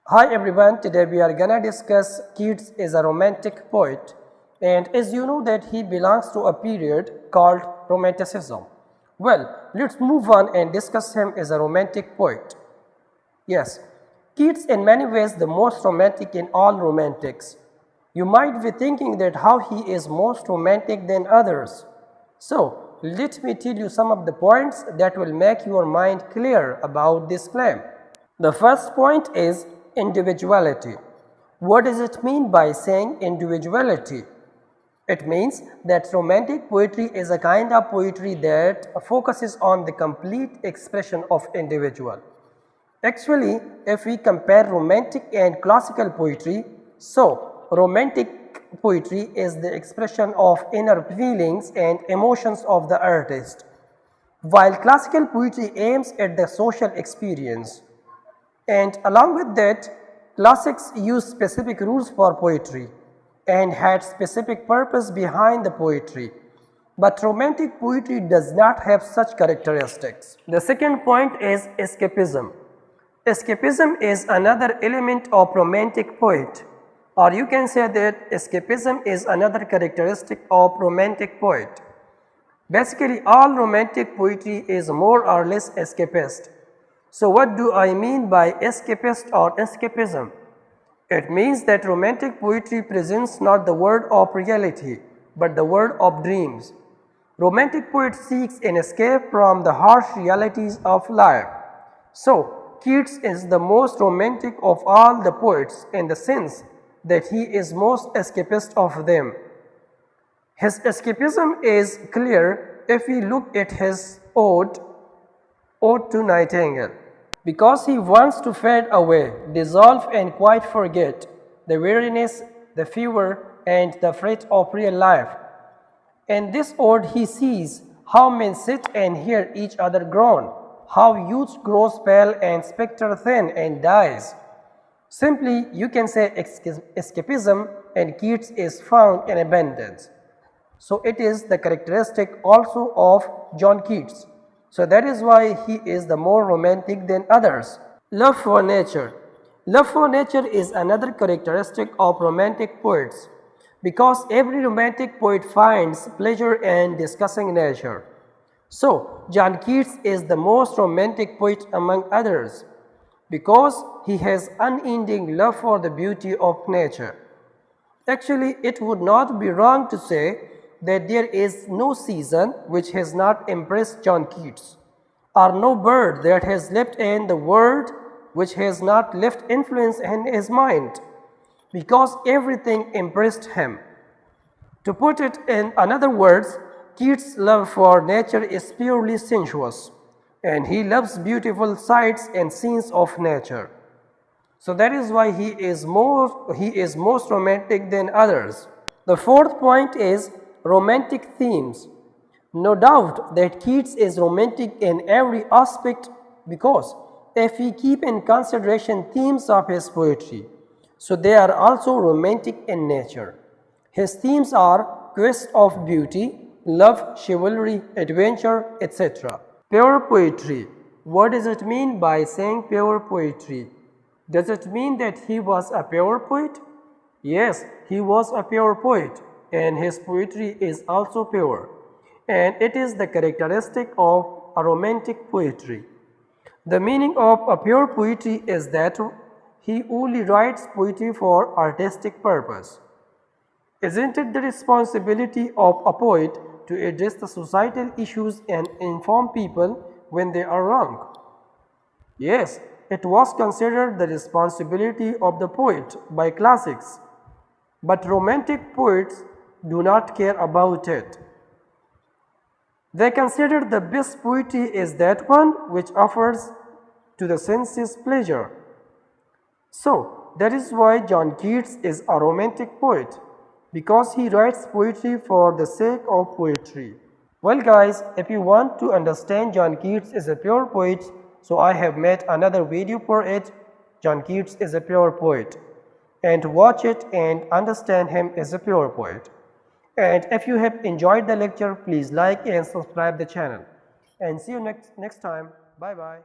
Hi everyone, today we are gonna discuss Keats is a romantic poet, and as you know that he belongs to a period called Romanticism. Well, let's move on and discuss him as a romantic poet. Yes, Keats in many ways the most romantic in all romantics. You might be thinking that how he is most romantic than others. So, let me tell you some of the points that will make your mind clear about this claim. The first point is individuality. What does it mean by saying individuality? It means that romantic poetry is a kind of poetry that focuses on the complete expression of individual. Actually, if we compare romantic and classical poetry, so romantic poetry is the expression of inner feelings and emotions of the artist, while classical poetry aims at the social experience. And along with that, classics used specific rules for poetry and had specific purpose behind the poetry. But romantic poetry does not have such characteristics. The second point is escapism. Escapism is another element of romantic poet, or you can say that escapism is another characteristic of romantic poet. Basically, all romantic poetry is more or less escapist. So what do I mean by escapist or escapism? It means that romantic poetry presents not the world of reality, but the world of dreams. Romantic poet seeks an escape from the harsh realities of life. So, Keats is the most romantic of all the poets in the sense that he is most escapist of them. His escapism is clear if we look at his Ode to Nightingale, because he wants to fade away, dissolve and quite forget the weariness, the fever and the fret of real life. In this ode he sees how men sit and hear each other groan, how youth grows pale and spectre thin and dies. Simply you can say escapism and Keats is found in abundance. So it is the characteristic also of John Keats. So that is why he is the more romantic than others. Love for nature. Love for nature is another characteristic of romantic poets, because every romantic poet finds pleasure in discussing nature. So John Keats is the most romantic poet among others, because he has unending love for the beauty of nature. Actually, it would not be wrong to say that there is no season which has not impressed John Keats, or no bird that has lived in the world which has not left influence in his mind, because everything impressed him. To put it in other words, Keats' love for nature is purely sensuous, and he loves beautiful sights and scenes of nature. So that is why he is most romantic than others. The fourth point is romantic themes. No doubt that Keats is romantic in every aspect, because if we keep in consideration themes of his poetry, so they are also romantic in nature. His themes are quest of beauty, love, chivalry, adventure, etc. Pure poetry. What does it mean by saying pure poetry? Does it mean that he was a pure poet? Yes, he was a pure poet, and his poetry is also pure, and it is the characteristic of a romantic poetry. The meaning of a pure poetry is that he only writes poetry for artistic purpose. Isn't it the responsibility of a poet to address the societal issues and inform people when they are wrong? Yes, it was considered the responsibility of the poet by classics, but romantic poets do not care about it. They consider the best poetry is that one which offers to the senses pleasure. So that is why John Keats is a romantic poet, because he writes poetry for the sake of poetry. Well guys, if you want to understand John Keats is a pure poet, so I have made another video for it. John Keats is a pure poet, and watch it and understand him as a pure poet. And if you have enjoyed the lecture, please like and subscribe the channel. And see you next time. Bye bye.